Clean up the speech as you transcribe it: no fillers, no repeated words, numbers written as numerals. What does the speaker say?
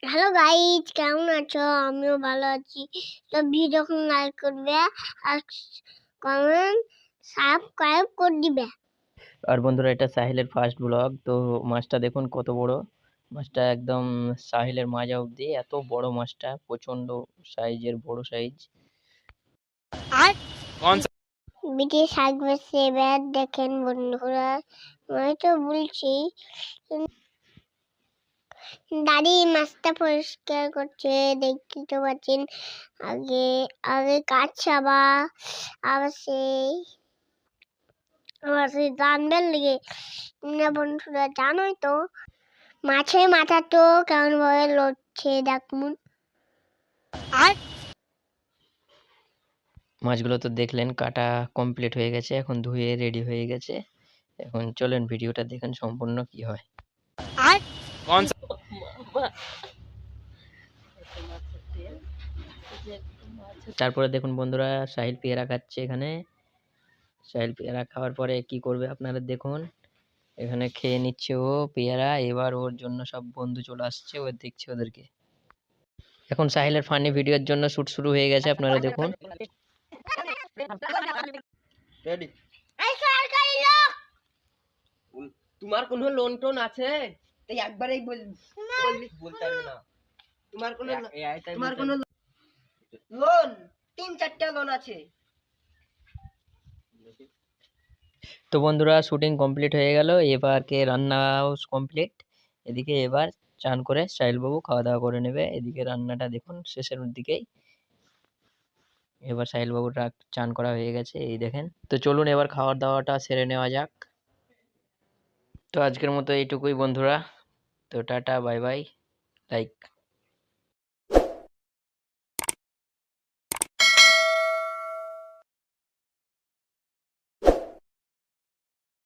Hello guys, কেমন আছো? আমিও ভালো আছি। তো ভিডিও লাইক করবে আর কমেন্ট সাবস্ক্রাইব করে দিবে। আর বন্ধুরা, এটা সাহিলের ফার্স্ট ব্লগ। তো মাছটা দেখুন কত বড়। মাছটা একদম সাহিলের মাজা অবধি, এত বড় মাছটা, প্রচন্ড সাইজের, বড় সাইজ। আর বিটি শাক বেছে এবার দেখেন বন্ধুরা, আমি তো বলছি দাদি মাছটা পরিষ্কার করছে, দেখতে তো পাচ্ছেন। আগে আগে কাজ আবার সেই রান্নার লেগে বন্ধুরা জানোই তো মাছের মাথা তো কেমন ভাবে লড়ছে দেখুন। আর মাছগুলো তো দেখলেন, কাটা কমপ্লিট হয়ে গেছে, এখন ধুয়ে রেডি হয়ে গেছে। এখন চলেন ভিডিওটা দেখেন সম্পূর্ণ কি হয়। আর তারপরে দেখুন বন্ধুরা, সাহিল পেয়ারা খাচ্ছে। এখানে সাহিল পেয়ারা খাওয়ার পরে কি করবে আপনারা দেখুন। এখানে খেয়ে নিচ্ছে ও পেয়ারা। এবার ওর জন্য সব বন্ধু চলে আসছে, ও দেখছে ওদেরকে। এখন সাহিলের ফানি ভিডিওর জন্য শুট শুরু হয়ে গেছে, আপনারা দেখুন। রেডি। এই সরকারি লোক তোমার কোনো লোন টোন আছে? তাই একবারেই বলবি, বলতে পারবি না। তোমার কোনো লোন 3-4টা লোন আছে। তো বন্ধুরা, শুটিং কমপ্লিট হয়ে গেল, এবার কে রান্নাও কমপ্লিট। এদিকে এবার চান করে সাহিলবাবু খাওয়া দাওয়া করে নেবে। এদিকে রান্নাটা দেখুন শেষের দিকেই। এবার সাহিলবাবুর চান করা হয়ে গেছে, এই দেখেন। তো চলুন এবার খাওয়ার দাওয়াটা সেরে নেওয়া যাক। তো আজকের মতো এইটুকুই বন্ধুরা। তো টাটা, বাই বাই, লাইক।